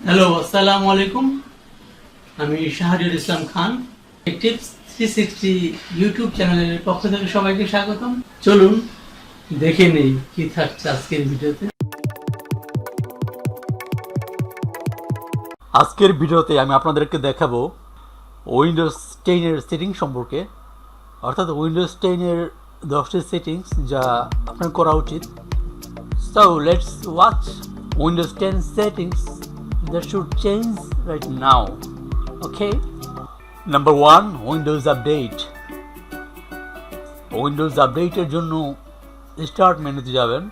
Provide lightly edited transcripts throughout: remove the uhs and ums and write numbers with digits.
Hello, আসসালামু আলাইকুম। আমি শাহরিয়ার ইসলাম খান। টিপস 360 ইউটিউব চ্যানেলের পক্ষ থেকে সবাইকে স্বাগতম। চলুন দেখে নেই কি থাকছে আজকের ভিডিওতে। আজকের ভিডিওতে আমি আপনাদেরকে দেখাবো উইন্ডোজ 10 এর সেটিং সম্পর্কে, অর্থাৎ উইন্ডোজ 10 এর 10টি সেটিংস যা আপনার করা উচিত। So let's watch Windows 10 settings that should change right now. Okay, number 1, Windows update. Windows আপডেটের জন্য স্টার্ট মেনুতে যাবেন,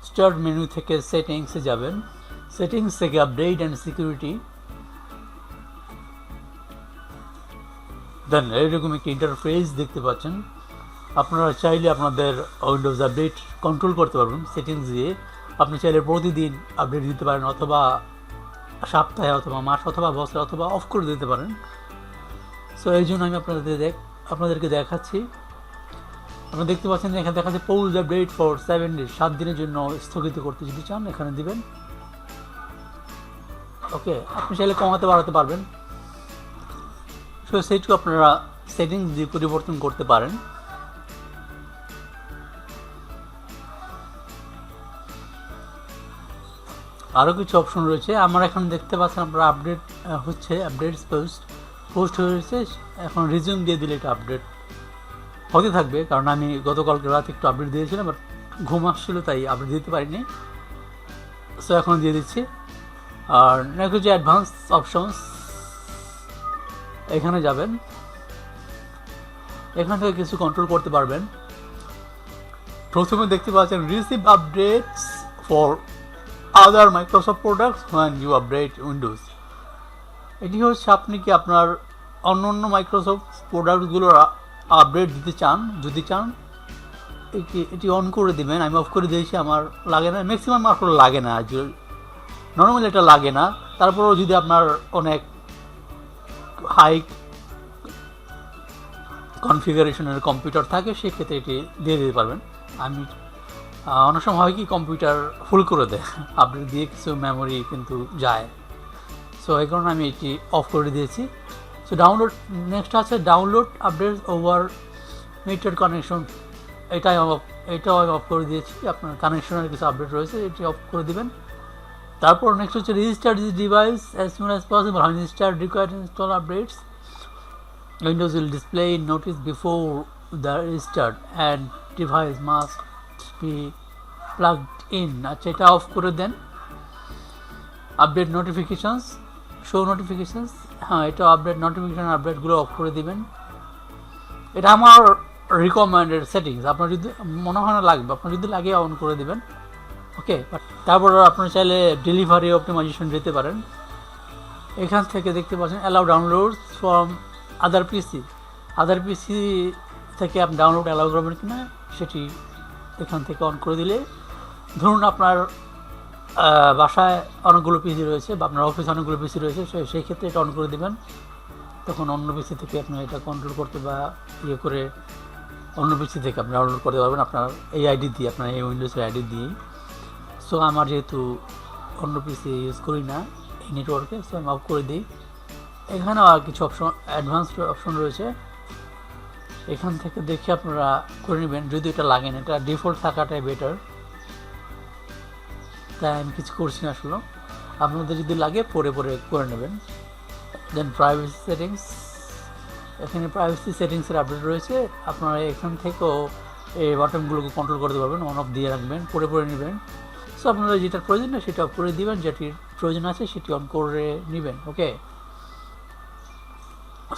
স্টার্ট মেনু থেকে সেটিংসে যাবেন, সেটিংস থেকে আপডেট অ্যান্ড সিকিউরিটি, দেন এরকম একটি ইন্টারফেস দেখতে পাচ্ছেন। আপনারা চাইলে আপনাদের উইন্ডোজ আপডেট কন্ট্রোল করতে পারবেন সেটিংস দিয়ে। আপনি চাইলে প্রতিদিন আপডেট দিতে পারেন, অথবা সপ্তাহে, অথবা মাস, অথবা বছর, অথবা অফ করে দিতে পারেন। সো এই জন্য আমি আপনাদেরকে দেখাচ্ছি। আপনারা দেখতে পাচ্ছেন এখানে দেখাচ্ছে পৌজ আপডেট ফর 7 days, 7 দিনের জন্য স্থগিত করতে যদি চান এখানে দিবেন। ওকে, আপনি চাইলে কমাতে বাড়াতে পারবেন। সো সেইটুকু আপনারা সেটিংস দিয়ে পরিবর্তন করতে পারেন। আরও কিছু অপশন রয়েছে। আমার এখানে দেখতে পাচ্ছেন আপনারা আপডেট হচ্ছে, আপডেটস পোস্ট হয়েছে। এখন রিজিউম দিয়ে দিলে এটা আপডেট হতে থাকবে, কারণ আমি গতকালকে রাতে একটু আপডেট দিয়েছিলাম, বাট ঘুম আসছিল তাই আপডেট দিতে পারিনি। সো এখন দিয়ে দিচ্ছি। আর নেক্সট হচ্ছে অ্যাডভান্স অপশনস, এখানে যাবেন, এখান থেকে কিছু কন্ট্রোল করতে পারবেন। প্রথমে দেখতে পাচ্ছেন receive updates for other Microsoft products when you update Windows. এটি হচ্ছে আপনি কি আপনার অন্য মাইক্রোসফট প্রোডাক্টগুলোর আপডেট দিতে চান, যদি চান এটি অন করে দিবেন। আমি অফ করে দিয়েছি, আমার লাগে না, ম্যাক্সিমাম আসলে লাগে না, নর্মালি এটা লাগে না। তারপরেও যদি আপনার অনেক হাই কনফিগারেশনের কম্পিউটার থাকে সেক্ষেত্রে এটি দিয়ে দিতে পারবেন। আমি অনেক সময় হয় কি কম্পিউটার ফুল করে দেয়, আপডেট দিয়ে কিছু মেমোরি কিন্তু যায়। সো এই কারণে আমি এটি অফ করে দিয়েছি। সো ডাউনলোড, নেক্সট আছে ডাউনলোড আপডেট ওভার নেটের কানেকশন, এটাও আমি অফ করে দিয়েছি। আপনার কানেকশনের কিছু আপডেট রয়েছে, এটি অফ করে দিবেন। তারপর নেক্সট হচ্ছে register this device as soon as possible, register required install updates, Windows will display notice before the registered and device must be plugged in. আচ্ছা, এটা অফ করে দেন। আপডেট নোটিফিকেশানস, শো নোটিফিকেশানস, হ্যাঁ এটা আপডেটগুলো অফ করে দিবেন। এটা আমার রিকমেন্ডেড সেটিংস, আপনার যদি মনে হয় না লাগবে, আপনার যদি লাগে অন করে দিবেন। ওকে, তারপর আপনার চাইলে ডেলিভারি অপটিমাইজেশন যেতে পারেন। এখান থেকে দেখতে পাচ্ছেন অ্যালাউ ডাউনলোড ফ্রম আদার পিসি থেকে আপনি ডাউনলোড অ্যালাউ করবেন কিনা সেটি এখান থেকে অন করে দিলে, ধরুন আপনার বাসায় অনেকগুলো পিসি রয়েছে বা আপনার অফিসে অনেকগুলো পিসি রয়েছে, সেই ক্ষেত্রে এটা অন করে দেবেন। তখন অন্য পিসি থেকে আপনি এটা কন্ট্রোল করতে বা করে অন্য পিসি থেকে আপনি ডাউনলোড করতে পারবেন আপনার এই আইডি দিয়ে, আপনার এই উইন্ডোজের আইডি দিয়েই। সো আমার যেহেতু অন্য পিসি ইউজ করি না এই নেটওয়ার্কে, সো আমি অফ করে দিই। এখানেও আর কিছু অ্যাডভান্সড অপশন রয়েছে, এখান থেকে দেখে আপনারা করে নেবেন যদি এটা লাগে না। এটা ডিফল্ট থাকাটাই বেটার, তাই আমি কিছু করছি না আসলে। আপনাদের যদি লাগে পরে করে নেবেন। দেন প্রাইভেসি সেটিংস, এখানে প্রাইভেসি সেটিংসের আপডেট রয়েছে। আপনারা এখান থেকেও এই বাটনগুলোকে কন্ট্রোল করতে পারবেন, অন অফ দিয়ে রাখবেন, পরে নেবেন। সো আপনারা যেটার প্রয়োজন না সেটা অফ করে দিবেন, যেটির প্রয়োজন আছে সেটি অন করে নেবেন। ওকে,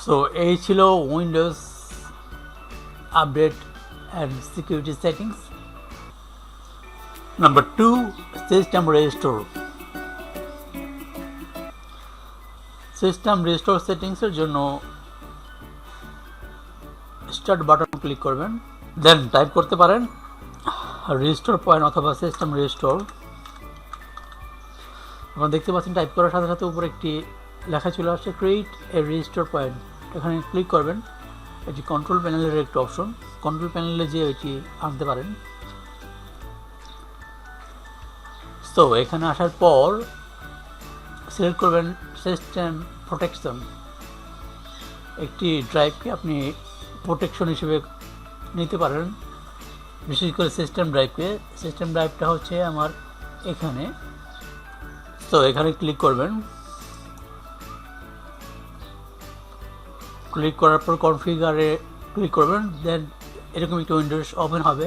সো এই ছিল Windows update and security settings. Number 2, system restore. System restore সেটিংসের জন্য স্টার্ট বাটন ক্লিক করবেন, দেন টাইপ করতে পারেন রেস্টোর পয়েন্ট অথবা সিস্টেম রেস্টোর। আপনারা দেখতে পাচ্ছেন টাইপ করার সাথে সাথে উপরে একটি লেখা চলে আসছে ক্রিয়েট এ রেস্টোর পয়েন্ট, এখানে ক্লিক করবেন। এটি কন্ট্রোল প্যানেলের একটি অপশন, কন্ট্রোল প্যানেলে যে এটি আনতে পারেন। সো এখানে আসার পর সিলেক্ট করবেন সিস্টেম প্রোটেকশন। একটি ড্রাইভকে আপনি প্রোটেকশন হিসেবে নিতে পারেন, বিশেষ করে সিস্টেম ড্রাইভকে। সিস্টেম ড্রাইভটা হচ্ছে আমার এখানে। তো এখানে ক্লিক করবেন, ক্লিক করার পর কনফিগারে ক্লিক করবেন, দেন এরকম একটি উইন্ডোজ ওপেন হবে।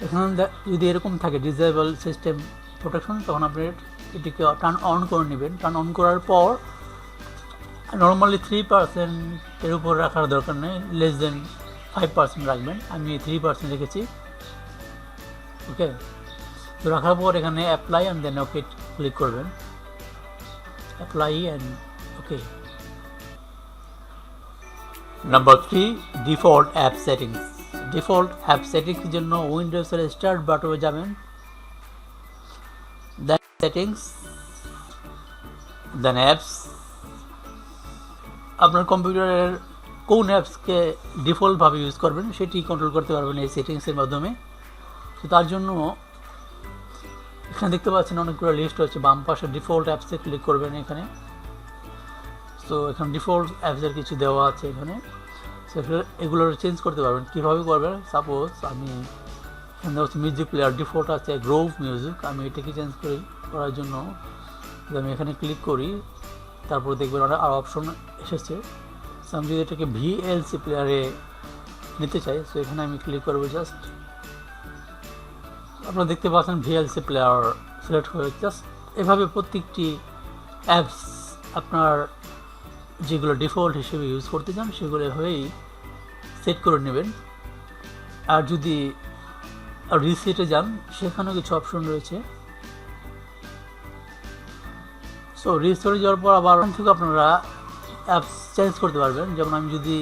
এখানে যদি এরকম থাকে ডিসেবল সিস্টেম প্রোটেকশন, তখন আপনি এটিকে টার্ন অন করে নেবেন। টার্ন অন করার পর নর্মালি 3%-এর উপর রাখার দরকার নেই, লেস দেন 5% রাখবেন। আমি 3% রেখেছি। ওকে, তো রাখার পর এখানে apply and then okay click করবেন। Apply and okay. Number 3, default app settings. Default app সেটিংসের জন্য উইন্ডোজের স্টার্ট বাটনে যাবেন, দেন সেটিংস, দেন অ্যাপস। আপনার কম্পিউটারের কোন অ্যাপসকে ডিফল্টভাবে ইউজ করবেন সেটি কন্ট্রোল করতে পারবেন এই সেটিংসের মাধ্যমে। তো তার জন্য এখানে দেখতে পাচ্ছেন অনেকগুলো লিস্ট হচ্ছে, বাম পাশে ডিফল্ট অ্যাপসে ক্লিক করবেন এখানে। তো এখানে ডিফল্ট অ্যাপসের কিছু দেওয়া আছে এখানে, এগুলো চেঞ্জ করতে পারবেন। কীভাবে করবেন? সাপোজ আমি এখানে হচ্ছে মিউজিক প্লেয়ার ডিফল্ট আছে গ্রোভ মিউজিক, আমি এটাকে চেঞ্জ করার জন্য আমি এখানে ক্লিক করি, তারপর দেখবেন আর অপশন এসেছে। সো আমি যদি এটাকে ভিএলসি প্লেয়ারে নিতে চাই, সো এখানে আমি ক্লিক করবো জাস্ট। আপনারা দেখতে পাচ্ছেন ভিএলসি প্লেয়ার সিলেক্ট হয়ে জাস্ট এভাবে প্রত্যেকটি অ্যাপস আপনার যেগুলো ডিফল্ট হিসেবে ইউজ করতে চান সেগুলো হয়েই সেট করে নেবেন। আর যদি রিসেটে যান, সেখানেও কিছু অপশন রয়েছে। সো রিস্টোরে যাওয়ার পর আবার থেকে আপনারা অ্যাপস চেঞ্জ করতে পারবেন। যেমন আমি যদি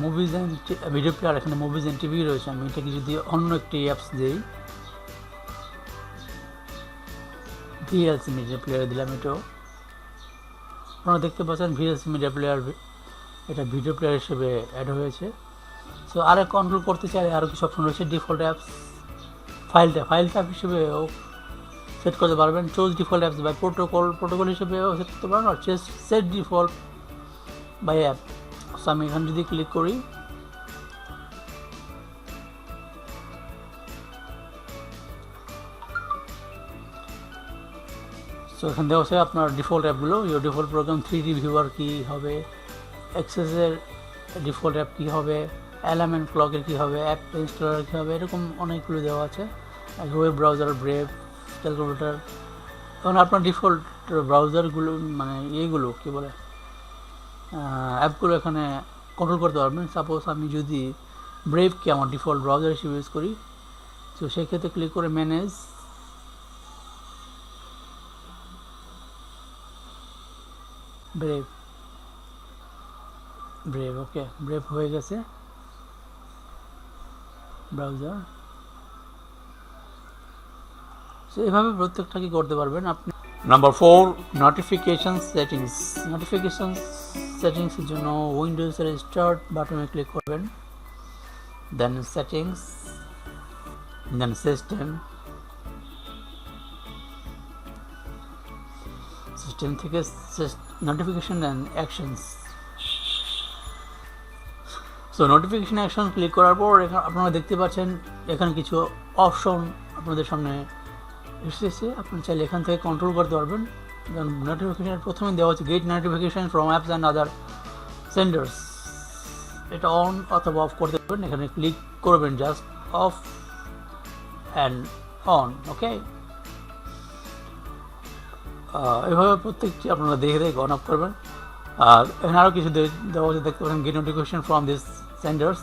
মুভিজ অ্যান্ড ভিডিও প্লেয়ার, এখানে মুভিজ অ্যান্ড টিভি রয়েছে, আমি এটাকে যদি অন্য একটি অ্যাপস দিই, ভিএলসি মিডিয়া প্লেয়ারে দিলাম, এটাও আপনারা দেখতে পাচ্ছেন ভিএলসি মিডিয়া প্লেয়ার এটা ভিডিও প্লেয়ার হিসেবে অ্যাড হয়েছে। সো আরও কন্ট্রোল করতে চাইলে আরও কিছু অপশন রয়েছে। ডিফল্ট অ্যাপস ফাইল ট্যাব হিসেবেও সেট করতে পারবেন। Choose default apps by protocol হিসেবেও সেট করতে পারবেন। আর set default by app. So আমি এখানে যদি ক্লিক করি, সো এখান দেওয়া আছে আপনার ডিফল্ট অ্যাপগুলো। Your default program 3D viewer কী হবে, অ্যাক্সেসের ডিফল্ট অ্যাপ কী হবে, অ্যালার্ম অ্যান্ড ক্লকের কী হবে, অ্যাপ ইনস্টলার কী হবে, এরকম অনেকগুলো দেওয়া আছে। Web browser, brave, calculator. কারণ আপনার ডিফল্ট ব্রাউজারগুলো মানে এইগুলো কী বলে অ্যাপগুলো এখানে কন্ট্রোল করতে পারবেন। সাপোজ আমি যদি ব্রেভকে আমার ডিফল্ট ব্রাউজার হিসেবে ইউজ করি, তো সেক্ষেত্রে ক্লিক করে ম্যানেজ, ব্রেভ ওকে, ব্রেভ হয়ে গেছে ব্রাউজার। সো এভাবে প্রত্যেকটা কি করতে পারবেন আপনি। Number 4, notification settings. নোটিফিকেশন সেটিংসের জন্য উইন্ডোজের স্টার্ট বাটনে ক্লিক করবেন, দেন সেটিংস, দেন সিস্টেম থেকে notification and actions. So notification action click করার পর আপনারা দেখতে পাচ্ছেন এখানে কিছু অপশন আপনাদের সামনে এসেছে। আপনি চাইলে এখান থেকে কন্ট্রোল করতে পারবেন। নোটিফিকেশানের প্রথমে দেওয়া হচ্ছে get notification from apps and other senders. এটা অন অথবা অফ করতে পারবেন। এখানে ক্লিক করবেন just off and on. Okay, এভাবে প্রত্যেকটি আপনারা দেখে অন অফ করবেন। আর এখানে আরও কিছু দেওয়া হচ্ছে, দেখতে পাচ্ছেন gate notification from this senders.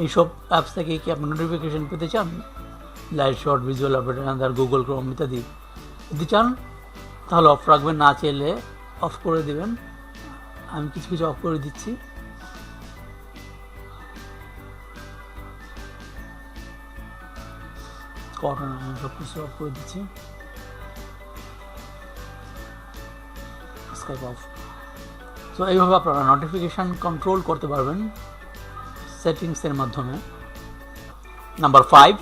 এইসব অ্যাপস থেকে কি আপনি নোটিফিকেশান পেতে চান, light shot, visual update, Google Chrome ইত্যাদি যদি চান তাহলে অফ রাখবেন, না চাইলে অফ করে দেবেন। আমি কিছু কিছু অফ করে দিচ্ছি। আমি সব কিছু অফ করে দিচ্ছি। Skype of. সো এইভাবে আপনারা নোটিফিকেশান কন্ট্রোল করতে পারবেন সেটিংসের মাধ্যমে। Number 5,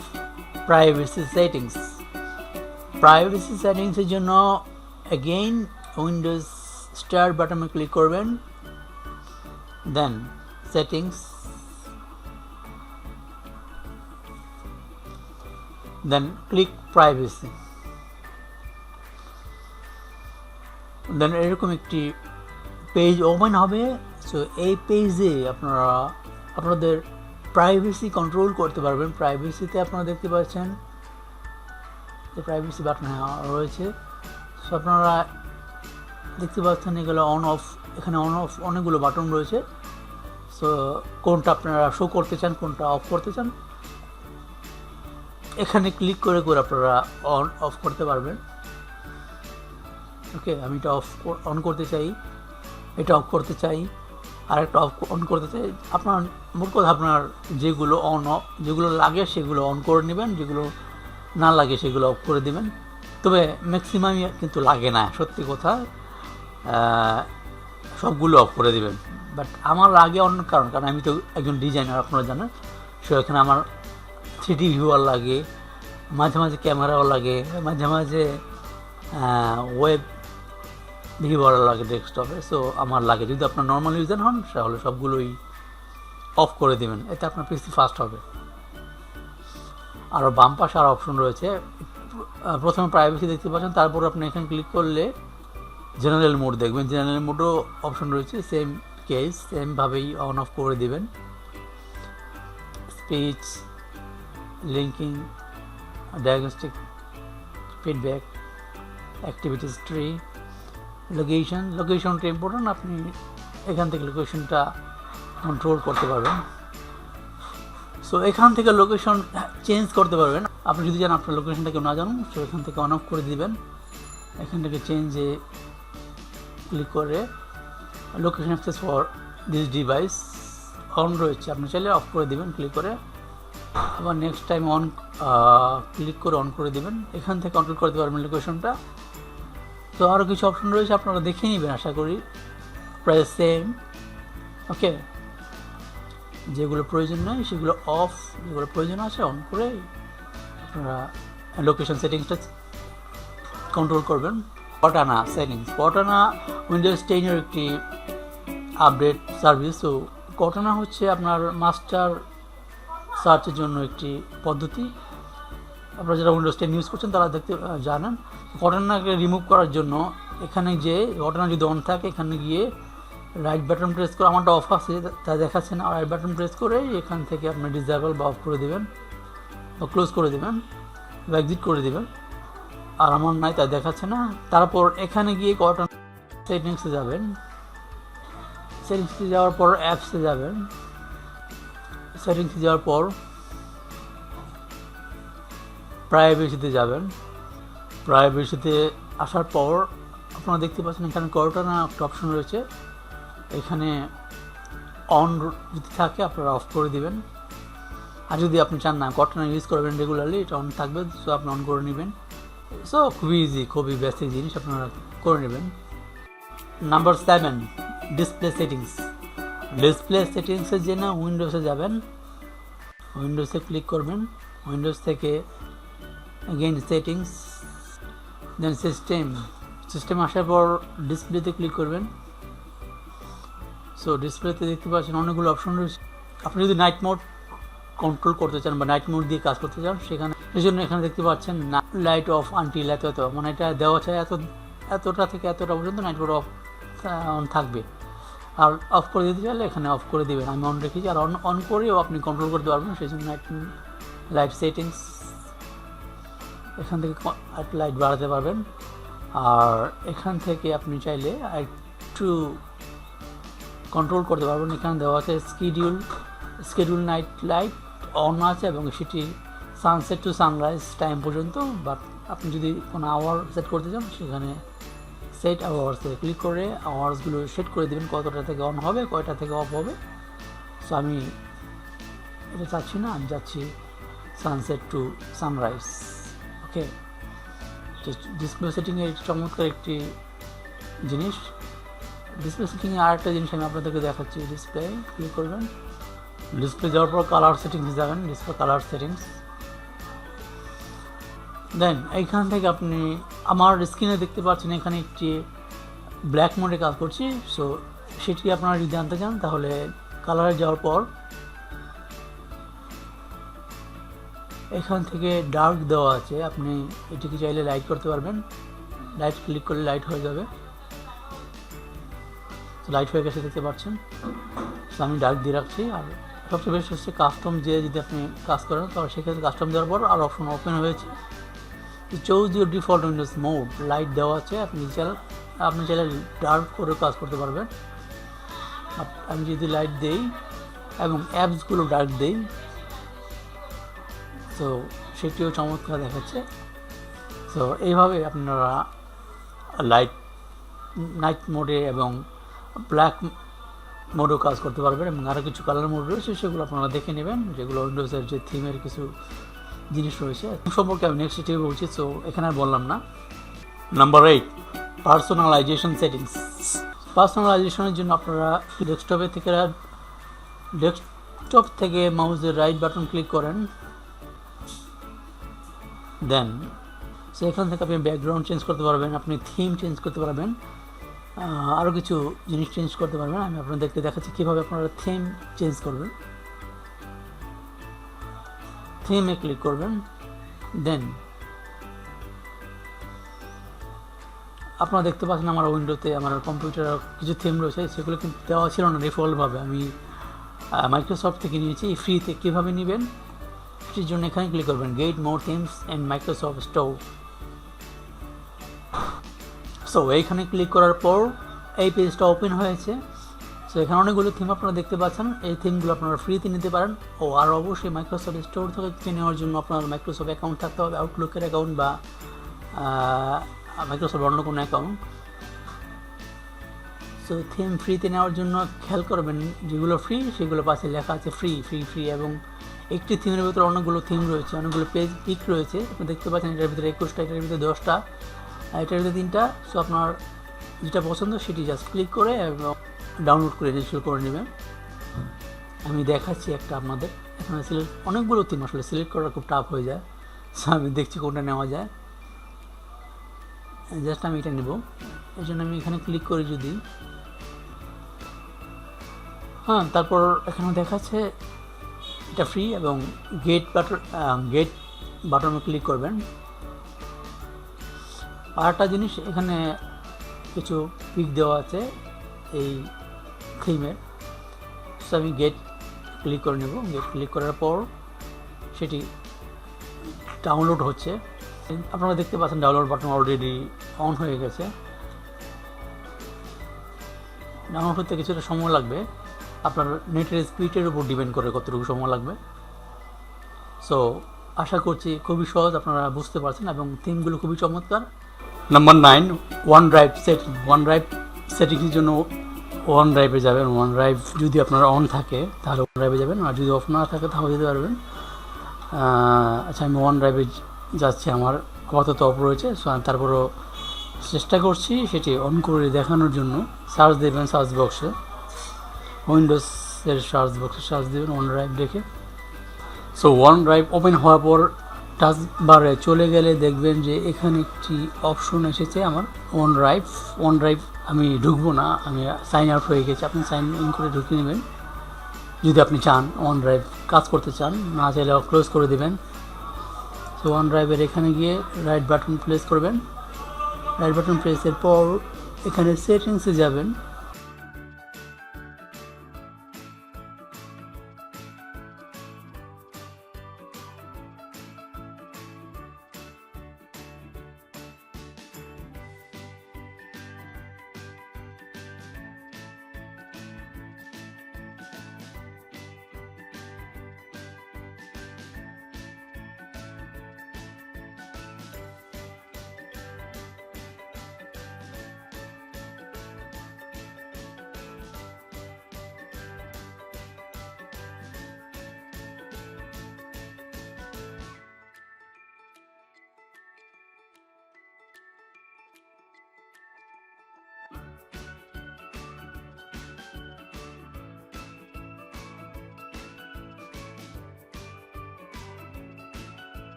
privacy settings. প্রাইভেসি সেটিংসের জন্য অ্যাগেইন উইন্ডোজ স্টার্ট বাটনে ক্লিক করবেন, দেন সেটিংস, দেন ক্লিক প্রাইভেসি। দেন এরকম একটি পেজ ওপেন হবে। সো এই পেজে আপনারা আপনাদের প্রাইভেসি কন্ট্রোল করতে পারবেন। প্রাইভেসিতে আপনারা দেখতে পাচ্ছেন যে প্রাইভেসি বাটন রয়েছে। সো আপনারা দেখতে পাচ্ছেন এগুলো অন অফ, এখানে অন অফ অনেকগুলো বাটন রয়েছে। সো কোনটা আপনারা শো করতে চান, কোনটা অফ করতে চান, এখানে ক্লিক করে করে আপনারা অন অফ করতে পারবেন। ওকে, আমি এটা অন করতে চাই, এটা অফ করতে চাই, আর একটা অন করতে চাই। আপনার মোট কথা আপনার যেগুলো যেগুলো লাগে সেগুলো অন করে নেবেন, যেগুলো না লাগে সেগুলো অফ করে দেবেন। তবে ম্যাক্সিমামই কিন্তু লাগে না, সত্যি কথা, সবগুলো অফ করে দেবেন। বাট আমার লাগে অন্য কারণ আমি তো একজন ডিজাইনার, আপনারা জানেন। সো এখানে আমার 3D ভিউয়ার লাগে, মাঝে মাঝে ক্যামেরাও লাগে, মাঝে মাঝে ওয়েব ভিউয়ার লাগে ডেস্কটপে। সো আমার লাগে, যদি আপনার নর্মাল ইউজার হন তাহলে সবগুলোই অফ করে দেবেন, এতে আপনার পিসি ফাস্ট হবে। আরও বাম পাশে আর অপশন রয়েছে। প্রথমে প্রাইভেসি দেখতে পাচ্ছেন, তারপর আপনি এখানে ক্লিক করলে জেনারেল মোড দেখবেন। জেনারেল মোডও অপশন রয়েছে, সেম কেস, সেমভাবেই অন অফ করে দেবেন। Speech, linking, diagnostic, feedback, activities tree, লোকেশনটা ইম্পর্টেন্ট। আপনি এখান থেকে লোকেশনটা কন্ট্রোল করতে পারবেন। সো এখান থেকে লোকেশন চেঞ্জ করতে পারবেন। আপনি যদি জানেন আপনার লোকেশনটা কেউ না জানুন, সো এখান থেকে অন অফ করে দিবেন। এখান থেকে চেঞ্জে ক্লিক করে location access for this device on রয়েছে, আপনি চাইলে অফ করে দিবেন ক্লিক করে। আবার নেক্সট টাইম অন ক্লিক করে অন করে দেবেন। এখান থেকে কন্ট্রোল করতে পারবেন লোকেশনটা। তো আরও কিছু অপশন রয়েছে, আপনারা দেখে নেবেন আশা করি, প্রায় সেম। ওকে, যেগুলো প্রয়োজন নয় সেগুলো অফ, যেগুলো প্রয়োজন আছে অন করে আপনারা লোকেশন সেটিংসটা কন্ট্রোল করবেন। কর্টানা সেটিংস, কর্টানা উইন্ডোজ 10-এর একটি আপডেট সার্ভিস। তো কর্টানা হচ্ছে আপনার মাস্টার সার্চের জন্য একটি পদ্ধতি। আপনারা যারা উইন্ডোজ 10 ইউজ করছেন তারা দেখতে জানেন। কর্টানাকে রিমুভ করার জন্য এখানে যে কর্টানা যদি অন থাকে, এখানে গিয়ে রাইট বাটন প্রেস করে, আমারটা অফ আছে তা দেখাচ্ছে না, রাইট বাটন প্রেস করে এখান থেকে আপনি ডিসেবল বা অফ করে দেবেন, বা ক্লোজ করে দেবেন, বা এক্সিট করে দেবেন। আর আমার নাই, তা দেখাচ্ছে না। তারপর এখানে গিয়ে কর্টানা সেটিংসে যাবেন। সেটিংসে যাওয়ার পর অ্যাপসে যাবেন। সেটিংসে যাওয়ার পর প্রাইভেসিতে যাবেন। প্রাইভেসিতে আসার পর আপনারা দেখতে পাচ্ছেন এখানে কর্টানা একটা অপশন রয়েছে। এখানে অন যদি থাকে আপনারা অফ করে দিবেন, আর যদি আপনি চান না কর্টানা ইউজ করবেন রেগুলারলি, এটা অন থাকবে, সো আপনি অন করে নেবেন। সো খুবই ইজি, খুবই বেসিক জিনিস, আপনারা করে নেবেন। Number 7, display settings. ডিসপ্লে সেটিংসের জন্য উইন্ডোজে যাবেন, উইন্ডোজে ক্লিক করবেন, উইন্ডোজ থেকে again সেটিংস, দেন সিস্টেম আসার পর ডিসপ্লেতে ক্লিক করবেন। সো ডিসপ্লেতে দেখতে পাচ্ছেন অনেকগুলো অপশন রয়েছে। আপনি যদি নাইট মোড কন্ট্রোল করতে চান বা নাইট মোড দিয়ে কাজ করতে চান, সেখানে এই জন্য এখানে দেখতে পাচ্ছেন লাইট অফ আনটিল এত, মানে এটা দেওয়া চাই এতটা থেকে এতটা পর্যন্ত নাইট মোড অফ অন থাকবে। আর অফ করে দিতে চাইলে এখানে অফ করে দেবেন, আমি অন রেখেছি। আর অন করেও আপনি কন্ট্রোল করতে পারবেন, সেই জন্য লাইট সেটিংস, এখান থেকে লাইট বাড়াতে পারবেন। আর এখান থেকে আপনি চাইলে একটু কন্ট্রোল করতে পারবেন। এখানে দেওয়া আছে স্কেডিউল নাইট লাইট অন আছে, এবং সেটি সানসেট টু সানরাইজ টাইম পর্যন্ত। বাট আপনি যদি কোনো আওয়ার সেট করতে চান, সেখানে সেট আওয়ার্সে ক্লিক করে আওয়ার্সগুলো সেট করে দেবেন, কতটা থেকে অন হবে, কয়টা থেকে অফ হবে। সো আমি এটা চাচ্ছি না, আমি যাচ্ছি সানসেট টু সানরাইজ। ওকে, ডিসপ্লে সেটিংয়ের চমৎকার একটি জিনিস। ডিসপ্লে সেটিংয়ে আরেকটা জিনিস আমি আপনাদেরকে দেখাচ্ছি। ডিসপ্লে ক্লিক করবেন, ডিসপ্লে যাওয়ার পর কালার সেটিংস যাবেন, ডিসপ্লে কালার সেটিংস। দেন এইখান থেকে আপনি আমার স্ক্রিনে দেখতে পাচ্ছেন এখানে একটি ব্ল্যাক মোডে কাজ করছি। সো সেটি আপনারা যদি জানতে চান তাহলে কালারে যাওয়ার পর এখান থেকে ডার্ক দেওয়া আছে, আপনি এটিকে চাইলে লাইট করতে পারবেন। লাইট ক্লিক করলে লাইট হয়ে যাবে। লাইট হয়ে গেছে দেখতে পাচ্ছেন। সো আমি ডার্ক দিয়ে রাখছি। আর সবচেয়ে বেশি হচ্ছে কাস্টম দিয়ে যদি আপনি কাজ করেন তাহলে সেক্ষেত্রে কাস্টম দেওয়ার পর আর অপশন ওপেন হয়েছে, choose your default Windows mode. Light দেওয়া আছে, আপনি চাইলে ডার্ক করে কাজ করতে পারবেন। আমি যদি লাইট দেই এবং অ্যাপসগুলো ডার্ক দেই, তো সেটিও চমৎকার দেখাচ্ছে। সো এইভাবে আপনারা নাইট মোডে এবং ব্ল্যাক মোডেও কাজ করতে পারবেন। এবং আরও কিছু কালার মোড রয়েছে, সেগুলো আপনারা দেখে নেবেন, যেগুলো উইন্ডোজের যে থিমের কিছু জিনিস রয়েছে সম্পর্কে আমি নেক্সট স্টেপে বলছি। সো এখানে আর বললাম না। Number 8, personalisation settings. পার্সোনালাইজেশনের জন্য আপনারা ডেস্কটপ থেকে মাউসের রাইট বাটন ক্লিক করেন। দেন সো এখান থেকে আপনি ব্যাকগ্রাউন্ড চেঞ্জ করতে পারবেন, আপনি থিম চেঞ্জ করতে পারবেন, আরও কিছু জিনিস চেঞ্জ করতে পারবেন। আমি আপনাদেরকে দেখাচ্ছি কীভাবে আপনারা থিম চেঞ্জ করবেন। থিমে ক্লিক করবেন। দেন আপনারা দেখতে পাচ্ছেন আমার উইন্ডোতে আমার কম্পিউটারে কিছু থিম রয়েছে, সেগুলো কিন্তু দেওয়া ছিল না ডিফল্টভাবে। আমি মাইক্রোসফট থেকে নিয়েছি। ফ্রিতে কীভাবে নেবেন সেটির জন্য এখানে ক্লিক করবেন, get more themes and Microsoft store. So এইখানে ক্লিক করার পর এই পেজটা ওপেন হয়েছে। সো এখানে অনেকগুলো থিম আপনারা দেখতে পাচ্ছেন। এই থিমগুলো আপনারা ফ্রিতে নিতে পারেন। আর অবশ্যই মাইক্রোসফট স্টোর থেকে নেওয়ার জন্য আপনার মাইক্রোসফট অ্যাকাউন্ট থাকতে হবে, আউটলুকের অ্যাকাউন্ট বা মাইক্রোসফট অন্য কোনো অ্যাকাউন্ট। সো থিম ফ্রিতে নেওয়ার জন্য খেয়াল করবেন, যেগুলো ফ্রি সেগুলো পাশে লেখা আছে ফ্রি ফ্রি ফ্রি। এবং একটি থিমের ভিতরে অনেকগুলো থিম রয়েছে, অনেকগুলো পিক রয়েছে। আপনি দেখতে পাচ্ছেন এটার ভিতরে 21টা, এটার ভিতরে 10টা, এটার ভিতরে 3টা। সো আপনার যেটা পছন্দ সেটি জাস্ট ক্লিক করে এবং ডাউনলোড করে ইনস্টল করে নেবেন। আমি দেখাচ্ছি একটা আপনাদের। এখানে অনেকগুলো থিম আসলে সিলেক্ট করা খুব টাফ হয়ে যায়। সো আমি দেখছি কোনটা নেওয়া যায়। জাস্ট আমি এটা নেব, এই জন্য আমি এখানে ক্লিক করি যদি। তারপর এখানে দেখাচ্ছে এটা ফ্রি এবং গেট বাটনে ক্লিক করবেন। আরেকটা জিনিস, এখানে কিছু পিক দেওয়া আছে এই থিমের। সো আমি গেট ক্লিক করে নেব। গেট ক্লিক করার পর সেটি ডাউনলোড হচ্ছে। আপনারা দেখতে পাচ্ছেন ডাউনলোড বাটন অলরেডি অন হয়ে গেছে। ডাউনলোড হতে কিছুটা সময় লাগবে, আপনার নেটের স্পিডের উপর ডিপেন্ড করে কতটুকু সময় লাগবে। সো আশা করছি খুবই সহজ, আপনারা বুঝতে পারছেন এবং থিমগুলো খুবই চমৎকার। নাম্বার 9, ওয়ান ড্রাইভ সেটিংসের জন্য ওয়ান ড্রাইভে যাবেন। ওয়ান ড্রাইভ যদি আপনার অন থাকে তাহলে ওয়ান ড্রাইভে যাবেন, আর যদি অফ না থাকে তাহলে যেতে পারবেন। আচ্ছা, আমি ওয়ান ড্রাইভে যাচ্ছি, আমার আপাতত অফ রয়েছে। সো আমি তারপরও চেষ্টা করছি সেটি অন করে দেখানোর জন্য। সার্চ দেবেন সার্চ বক্সে, উইন্ডোজের সার্চ বক্সে সার্চ দেবেন ওয়ান ড্রাইভ দেখে। সো ওয়ান ড্রাইভ ওপেন হওয়ার পর টাচ বারে চলে গেলে দেখবেন যে এখানে একটি অপশন এসেছে আমার ওয়ান ড্রাইভ। আমি ঢুকবো না, আমি সাইন আউট হয়ে গেছি। আপনি সাইন ইন করে ঢুকিয়ে নেবেন যদি আপনি চান ওয়ান ড্রাইভ কাজ করতে চান, না চাইলে ক্লোজ করে দেবেন। সো ওয়ান ড্রাইভের এখানে গিয়ে রাইট বাটন প্রেস করবেন। রাইট বাটন প্রেসের পর এখানে সেটিংসে যাবেন।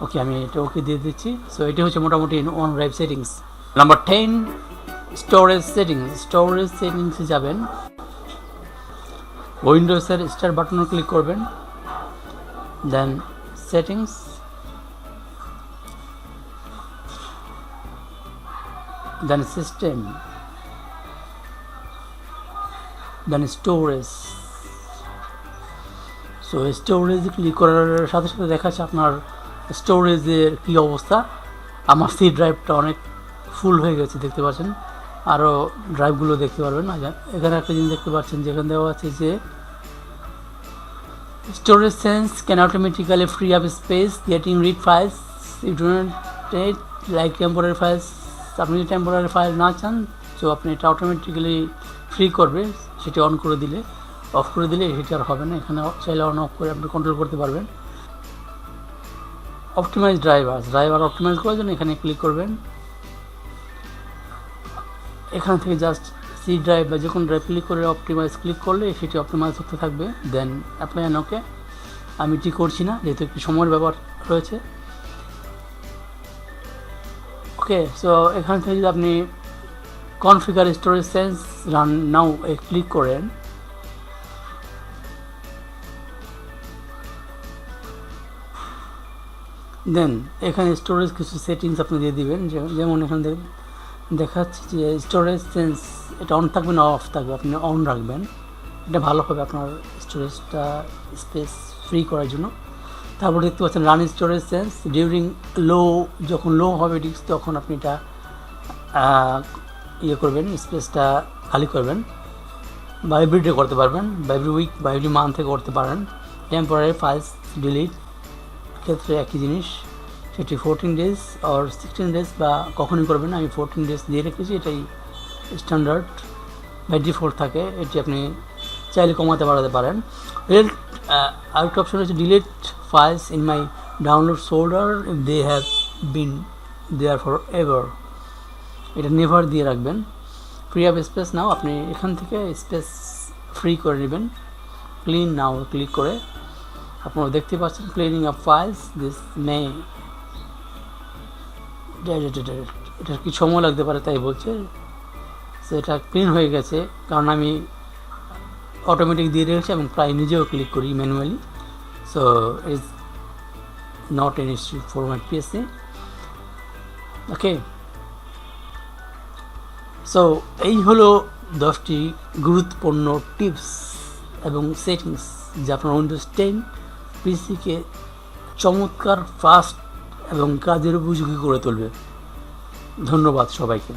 ওকে, আমি এটা ওকে দিয়ে দিচ্ছি। সো এটা হচ্ছে মোটামুটি one drive settings. Number 10, storage settings. Storage সেটিংসে যাবেন, উইন্ডোজের স্টার বাটনে ক্লিক করবেন, দেন সেটিংস, দেন সিস্টেম, দেন স্টোরেজ। সো স্টোরেজে ক্লিক করার সাথে সাথে দেখাচ্ছে আপনার স্টোরেজের কী অবস্থা। আমার সি ড্রাইভটা অনেক ফুল হয়ে গেছে দেখতে পাচ্ছেন, আরও ড্রাইভগুলো দেখতে পারবেন। এখানে একটা জিনিস দেখতে পাচ্ছেন যেখানে দেওয়া আছে যে storage sense can automatically free up space getting read files you do not need like temporary files। আপনি যদি টেম্পোরারি ফাইল না চান তো আপনি এটা অটোমেটিক্যালি ফ্রি করবে, সেটি অন করে দিলে। অফ করে দিলে সেটা আর হবে না, এখানে চাইলে অন অফ করে আপনি কন্ট্রোল করতে পারবেন। অপটিমাইজ ড্রাইভার অপটিমাইজ করার জন্য এখানে ক্লিক করবেন। এখান থেকে জাস্ট সি ড্রাইভ বা যে কোনো ড্রাইভ ক্লিক করে অপটিমাইজ ক্লিক করলে সেটি অপটিমাইজ হতে থাকবে। Then apply and okay. আমি এটি করছি না যেহেতু একটি সময়ের ব্যাপার রয়েছে। ওকে, সো এখান থেকে যদি আপনি configure storage sense run now click করেন, দেন এখানে স্টোরেজ কিছু সেটিংস আপনি দিয়ে দিবেন। যেমন এখানে দেখাচ্ছে যে স্টোরেজ সেন্স এটা অন থাকবে না অফ থাকবে, আপনি অন রাখবেন, এটা ভালো হবে আপনার স্টোরেজটা স্পেস ফ্রি করার জন্য। তারপর দেখতে পাচ্ছেন রান স্টোরেজ সেন্স ডিউরিং লো, যখন লো হবে ডিস্ক তখন আপনি এটা ইয়ে করবেন, স্পেসটা খালি করবেন, বা এভরিডে করতে পারবেন, বা এভরি উইক বা এভরি মান্থে করতে পারেন। টেম্পোরারি ফাইলস ডিলিট ক্ষেত্রে একই জিনিস, সেটি 14 days আর 16 days বা কখনই করবেন। আমি 14 days দিয়ে রেখেছি, এটাই স্ট্যান্ডার্ড বাই ডিফল্ট থাকে, এটি আপনি চাইলে কমাতে বাড়াতে পারেন। আরেকটা অপশন হচ্ছে delete files in my download folder if they have been there forever, এটা নেভার দিয়ে রাখবেন। ফ্রি আপ স্পেস নাও, আপনি এখান থেকে স্পেস ফ্রি করে নেবেন। ক্লিন নাও ক্লিক করে আপনারা দেখতে পাচ্ছেন cleaning up files this may, এটার কি সময় লাগতে পারে তাই বলছে। সো এটা ক্লিন হয়ে গেছে কারণ আমি অটোমেটিক দিয়ে রেখেছি এবং প্রায় নিজেও ক্লিক করি manually. So is not an issue for my PSC. Okay, so এই হলো 10টি গুরুত্বপূর্ণ টিপস এবং সেটিংস যা আপনার উইন্ডোজ 10 পিসিকে চমৎকার, ফাস্ট এবং কাজের উপযোগী করে তুলবে। ধন্যবাদ সবাইকে।